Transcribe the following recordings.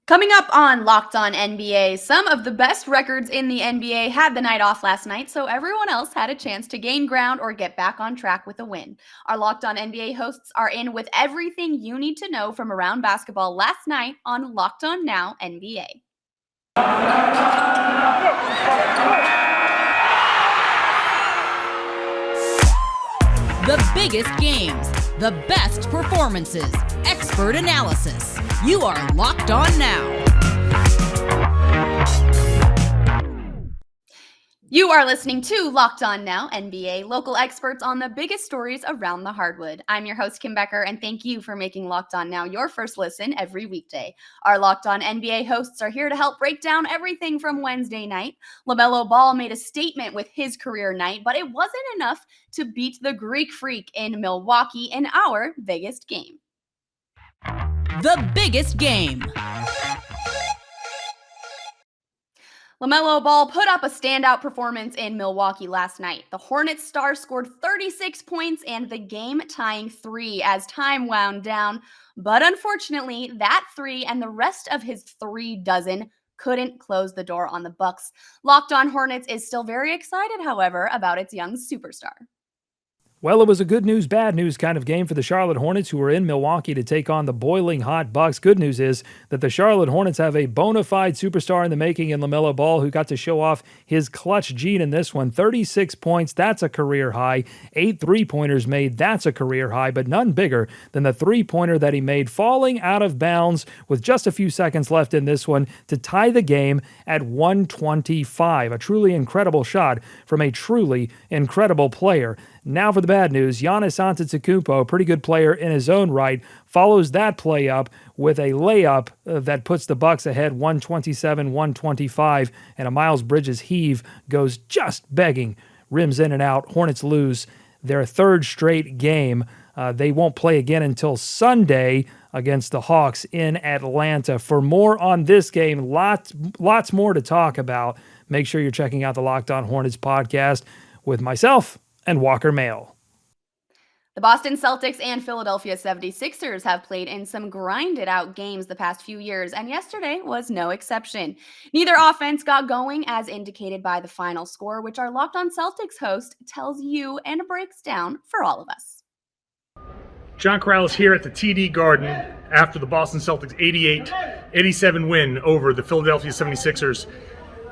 Coming up on Locked On NBA, some of the best records in the NBA had the night off last night, so everyone else had a chance to gain ground or get back on track with a win. Our Locked On NBA hosts are in with everything you need to know from around basketball last night on Locked On Now NBA. The biggest games, the best performances, expert analysis. You are Locked On Now. You are listening to Locked On Now NBA, local experts on the biggest stories around the hardwood. I'm your host, Kim Becker, and thank you for making Locked On Now your first listen every weekday. Our Locked On NBA hosts are here to help break down everything from Wednesday night. LaMelo Ball made a statement with his career night, but it wasn't enough to beat the Greek Freak in Milwaukee in our biggest game. The biggest game. LaMelo Ball put up a standout performance in Milwaukee last night. The Hornets star scored 36 points and the game-tying three as time wound down. But unfortunately, that three and the rest of his 3 dozen couldn't close the door on the Bucks. Locked On Hornets is still very excited, however, about its young superstar. Well, it was a good news, bad news kind of game for the Charlotte Hornets, who were in Milwaukee to take on the boiling hot Bucks. Good news is that the Charlotte Hornets have a bona fide superstar in the making in LaMelo Ball, who got to show off his clutch gene in this one. 36 points, that's a career high. 8 3-pointers made, that's a career high, but none bigger than the 3-pointer that he made falling out of bounds with just a few seconds left in this one to tie the game at 125. A truly incredible shot from a truly incredible player. Now for the bad news, Giannis Antetokounmpo, a pretty good player in his own right, follows that play up with a layup that puts the Bucks ahead 127-125, and a Miles Bridges heave goes just begging, rims in and out. Hornets lose their 3rd straight game. They won't play again until Sunday against the Hawks in Atlanta. For more on this game, lots more to talk about, make sure you're checking out the Locked On Hornets podcast with myself and Walker Mail. The Boston Celtics and Philadelphia 76ers have played in some grinded-out games the past few years, and yesterday was no exception. Neither offense got going, as indicated by the final score, which our Locked On Celtics host tells you and breaks down for all of us. John Corrales here at the TD Garden after the Boston Celtics 88-87 win over the Philadelphia 76ers.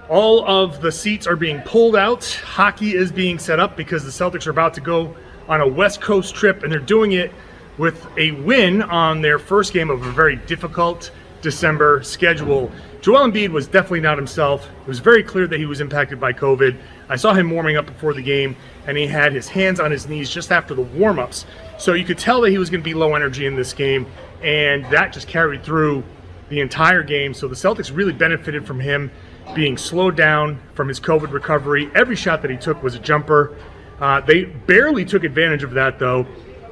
All of the seats are being pulled out. Hockey is being set up because the Celtics are about to go on a West Coast trip, and they're doing it with a win on their first game of a very difficult December schedule. Joel Embiid was definitely not himself. It was very clear that he was impacted by COVID. I saw him warming up before the game, and he had his hands on his knees just after the warm-ups. So you could tell that he was going to be low energy in this game, and that just carried through the entire game. So the Celtics really benefited from him being slowed down from his COVID recovery. Every shot that he took was a jumper. They barely took advantage of that, though.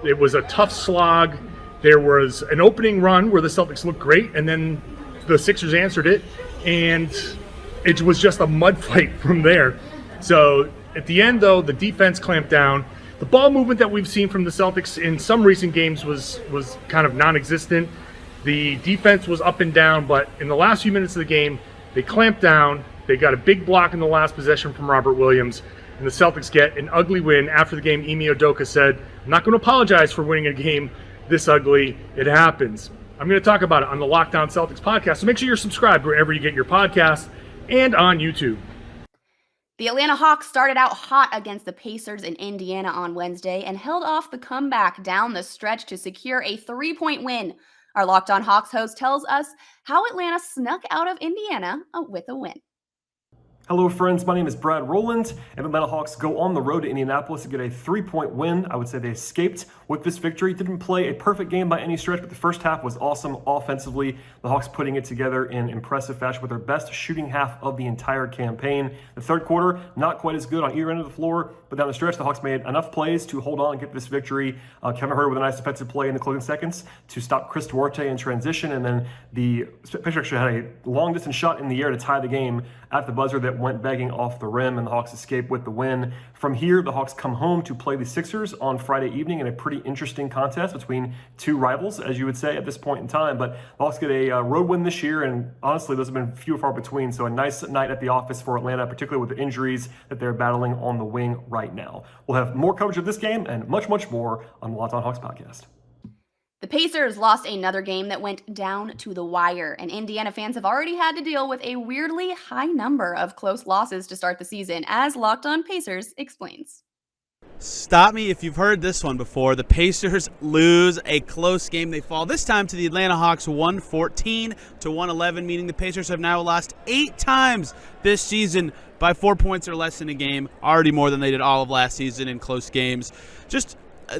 It was a tough slog. There was an opening run where the Celtics looked great, and then the Sixers answered it, and it was just a mud fight from there. So at the end, though, the defense clamped down. The ball movement that we've seen from the Celtics in some recent games was kind of non-existent. The defense was up and down, but in the last few minutes of the game, they clamped down. They got a big block in the last possession from Robert Williams, and the Celtics get an ugly win. After the game, Ime Udoka said, "I'm not going to apologize for winning a game this ugly. It happens." I'm going to talk about it on the Lockdown Celtics podcast, so make sure you're subscribed wherever you get your podcasts and on YouTube. The Atlanta Hawks started out hot against the Pacers in Indiana on Wednesday and held off the comeback down the stretch to secure a 3-point win. Our Locked On Hawks host tells us how Atlanta snuck out of Indiana with a win. Hello friends, my name is Brad Rowland, and the Atlanta Hawks go on the road to Indianapolis to get a 3-point win. I would say they escaped with this victory. Didn't play a perfect game by any stretch, but the first half was awesome offensively. The Hawks putting it together in impressive fashion with their best shooting half of the entire campaign. The third quarter, not quite as good on either end of the floor, but down the stretch, the Hawks made enough plays to hold on and get this victory. Kevin Huerter with a nice defensive play in the closing seconds to stop Chris Duarte in transition, and then the Pacers actually had a long-distance shot in the air to tie the game at the buzzer that went begging off the rim, and the Hawks escape with the win. From here, the Hawks come home to play the Sixers on Friday evening in a pretty interesting contest between two rivals, as you would say at this point in time. But the Hawks get a road win this year, and honestly, those have been few and far between. So a nice night at the office for Atlanta, particularly with the injuries that they're battling on the wing right now. We'll have more coverage of this game and much, much more on the Locked On Hawks podcast. The Pacers lost another game that went down to the wire, and Indiana fans have already had to deal with a weirdly high number of close losses to start the season, as Locked On Pacers explains. Stop me if you've heard this one before. The Pacers lose a close game. They fall this time to the Atlanta Hawks 114-111, meaning the Pacers have now lost 8 times this season by 4 points or less in a game, already more than they did all of last season in close games.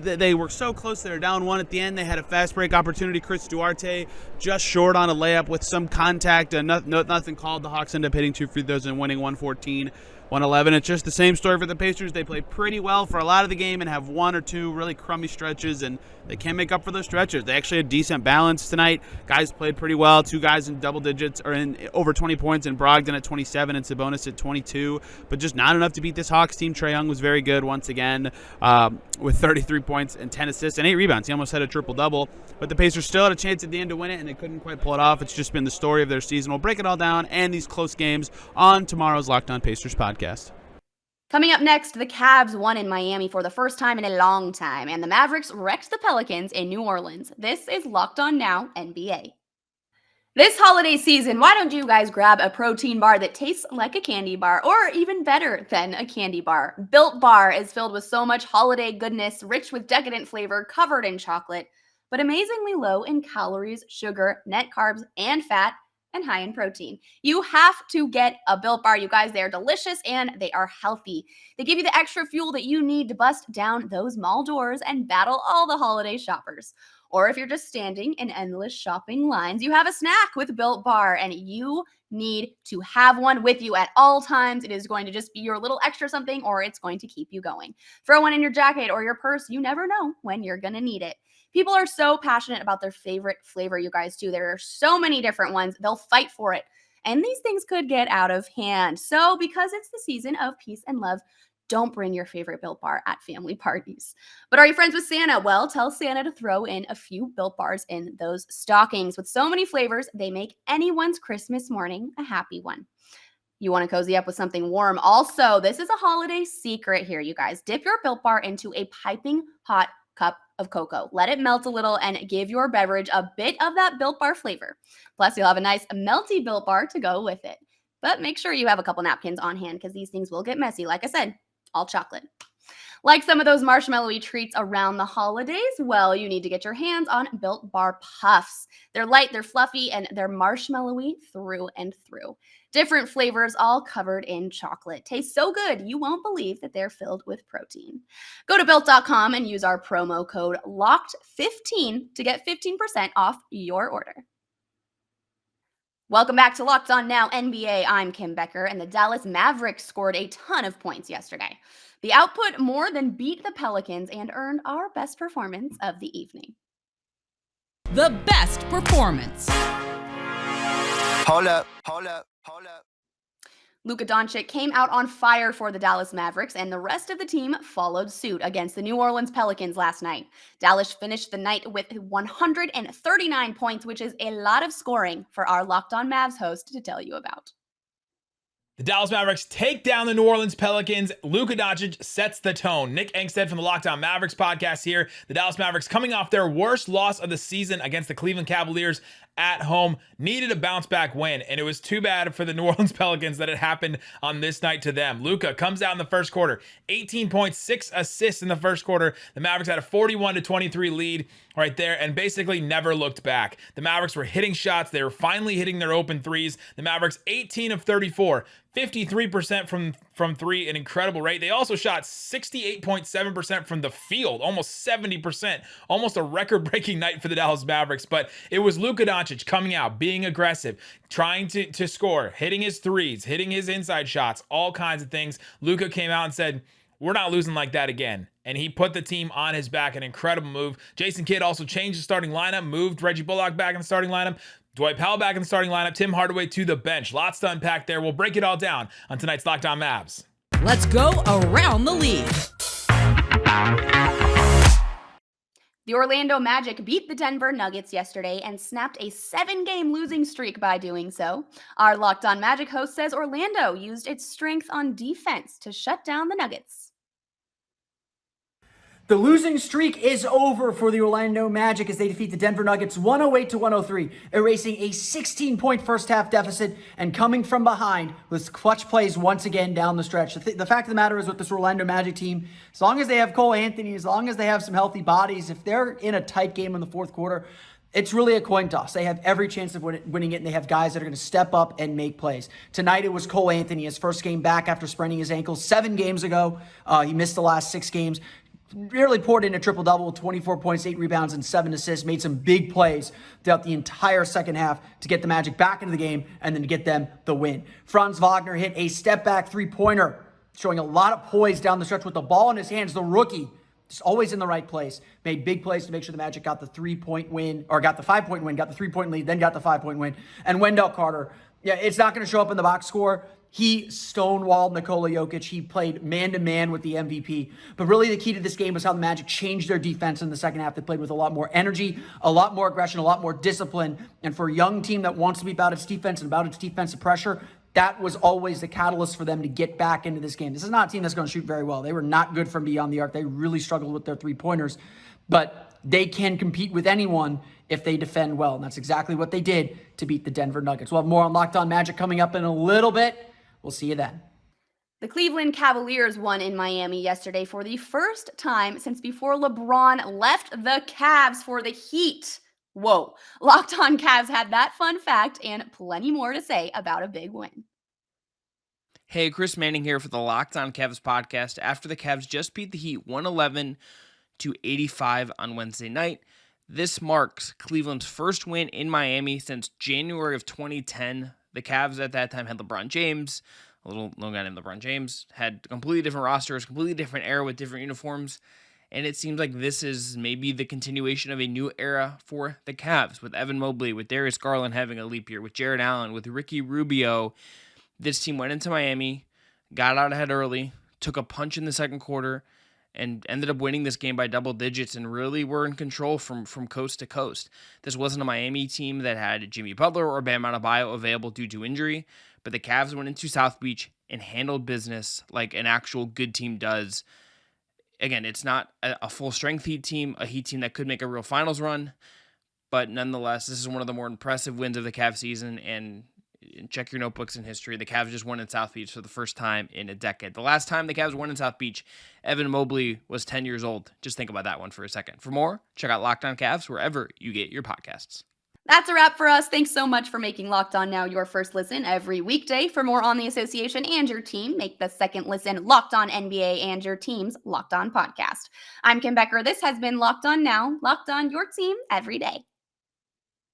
They were so close. They were down 1 at the end. They had a fast break opportunity. Chris Duarte just short on a layup with some contact. Nothing called. The Hawks end up hitting 2 free throws and winning 114-111. It's just the same story for the Pacers. They play pretty well for a lot of the game and have 1 or 2 really crummy stretches, and they can't make up for those stretches. They actually had decent balance tonight. Guys played pretty well. 2 guys in double digits or in over 20 points, and Brogdon at 27 and Sabonis at 22, but just not enough to beat this Hawks team. Trae Young was very good once again with 33 points and 10 assists and 8 rebounds. He almost had a triple-double, but the Pacers still had a chance at the end to win it, and they couldn't quite pull it off. It's just been the story of their season. We'll break it all down and these close games on tomorrow's Locked On Pacers podcast. Coming up next, the Cavs won in Miami for the first time in a long time, and the Mavericks wrecked the Pelicans in New Orleans. This is Locked On Now NBA. This holiday season, why don't you guys grab a protein bar that tastes like a candy bar, or even better than a candy bar? Built Bar is filled with so much holiday goodness, rich with decadent flavor, covered in chocolate, but amazingly low in calories, sugar, net carbs, and fat, and high in protein. You have to get a Built Bar, you guys. They are delicious and they are healthy. They give you the extra fuel that you need to bust down those mall doors and battle all the holiday shoppers. Or if you're just standing in endless shopping lines, you have a snack with Built Bar, and you need to have one with you at all times. It is going to just be your little extra something, or it's going to keep you going. Throw one in your jacket or your purse. You never know when you're going to need it. People are so passionate about their favorite flavor, you guys, too. There are so many different ones. They'll fight for it. And these things could get out of hand. So because it's the season of peace and love, don't bring your favorite Built Bar at family parties. But are you friends with Santa? Well, tell Santa to throw in a few Built Bars in those stockings. With so many flavors, they make anyone's Christmas morning a happy one. You want to cozy up with something warm. Also, this is a holiday secret here, you guys. Dip your Built Bar into a piping hot cup of cocoa. Let it melt a little and give your beverage a bit of that Built Bar flavor. Plus, you'll have a nice melty Built Bar to go with it. But make sure you have a couple napkins on hand because these things will get messy. Like I said, all chocolate. Like some of those marshmallowy treats around the holidays, well, you need to get your hands on Built Bar Puffs. They're light, they're fluffy, and they're marshmallowy through and through. Different flavors, all covered in chocolate. Tastes so good, you won't believe that they're filled with protein. Go to Built.com and use our promo code LOCKED15 to get 15% off your order. Welcome back to Locked On Now NBA. I'm Kim Becker, and the Dallas Mavericks scored a ton of points yesterday. The output more than beat the Pelicans and earned our best performance of the evening. The best performance. Hold up. Luka Doncic came out on fire for the Dallas Mavericks, and the rest of the team followed suit against the New Orleans Pelicans last night. Dallas finished the night with 139 points, which is a lot of scoring for our Locked On Mavs host to tell you about. The Dallas Mavericks take down the New Orleans Pelicans. Luka Doncic sets the tone. Nick Angstead from the Locked On Mavericks podcast here. The Dallas Mavericks coming off their worst loss of the season against the Cleveland Cavaliers at home, needed a bounce back win, and it was too bad for the New Orleans Pelicans that it happened on this night to them. Luka comes out in the first quarter, 18 points, 6 assists in the first quarter. The Mavericks had a 41-23 lead right there and basically never looked back. The Mavericks were hitting shots. They were finally hitting their open threes. The Mavericks 18 of 34, 53% from three, an incredible rate. They also shot 68.7% from the field, almost 70%, almost a record-breaking night for the Dallas Mavericks. But it was Luka Doncic coming out, being aggressive, trying to score, hitting his threes, hitting his inside shots, all kinds of things. Luka came out and said, "We're not losing like that again." And he put the team on his back, an incredible move. Jason Kidd also changed the starting lineup, moved Reggie Bullock back in the starting lineup. Dwight Powell back in the starting lineup, Tim Hardaway to the bench. Lots to unpack there. We'll break it all down on tonight's Locked On Mavs. Let's go around the league. The Orlando Magic beat the Denver Nuggets yesterday and snapped a 7-game losing streak by doing so. Our Locked On Magic host says Orlando used its strength on defense to shut down the Nuggets. The losing streak is over for the Orlando Magic as they defeat the Denver Nuggets 108-103, erasing a 16-point first-half deficit and coming from behind with clutch plays once again down the stretch. The fact of the matter is with this Orlando Magic team, as long as they have Cole Anthony, as long as they have some healthy bodies, if they're in a tight game in the fourth quarter, it's really a coin toss. They have every chance of winning it, and they have guys that are going to step up and make plays. Tonight, it was Cole Anthony, his first game back after spraining his ankle 7 games ago. He missed the last 6 games. Really poured in a triple-double with 24 points, 8 rebounds, and 7 assists. Made some big plays throughout the entire second half to get the Magic back into the game and then to get them the win. Franz Wagner hit a step-back three-pointer, showing a lot of poise down the stretch with the ball in his hands. The rookie, just always in the right place, made big plays to make sure the Magic got the 3-point win, or got the 5-point win, got the 3-point lead, then got the 5-point win. And Wendell Carter, it's not going to show up in the box score. He stonewalled Nikola Jokic. He played man-to-man with the MVP. But really the key to this game was how the Magic changed their defense in the second half. They played with a lot more energy, a lot more aggression, a lot more discipline. And for a young team that wants to be about its defense and about its defensive pressure, that was always the catalyst for them to get back into this game. This is not a team that's going to shoot very well. They were not good from beyond the arc. They really struggled with their three-pointers. But they can compete with anyone if they defend well. And that's exactly what they did to beat the Denver Nuggets. We'll have more on Locked On Magic coming up in a little bit. We'll see you then. The Cleveland Cavaliers won in Miami yesterday for the first time since before LeBron left the Cavs for the Heat. Whoa. Locked On Cavs had that fun fact and plenty more to say about a big win. Hey, Chris Manning here for the Locked On Cavs podcast. After the Cavs just beat the Heat 111-85 on Wednesday night, this marks Cleveland's first win in Miami since January of 2010. The Cavs at that time had LeBron James, a little guy named LeBron James, had completely different rosters, completely different era with different uniforms, and it seems like this is maybe the continuation of a new era for the Cavs, with Evan Mobley, with Darius Garland having a leap year, with Jared Allen, with Ricky Rubio. This team went into Miami, got out ahead early, took a punch in the second quarter, and ended up winning this game by double digits and really were in control from coast to coast. This wasn't a Miami team that had Jimmy Butler or Bam Adebayo available due to injury, but the Cavs went into South Beach and handled business like an actual good team does. Again, it's not a full-strength Heat team, a Heat team that could make a real finals run, but nonetheless, this is one of the more impressive wins of the Cavs season, and check your notebooks in history. The Cavs just won in South Beach for the first time in a decade. The last time the Cavs won in South Beach, Evan Mobley was 10 years old. Just think about that one for a second. For more, check out Locked On Cavs wherever you get your podcasts. That's a wrap for us. Thanks so much for making Locked On Now your first listen every weekday. For more on the association and your team, make the second listen Locked On NBA and your team's Locked On podcast. I'm Kim Becker. This has been Locked On Now, Locked On your team every day.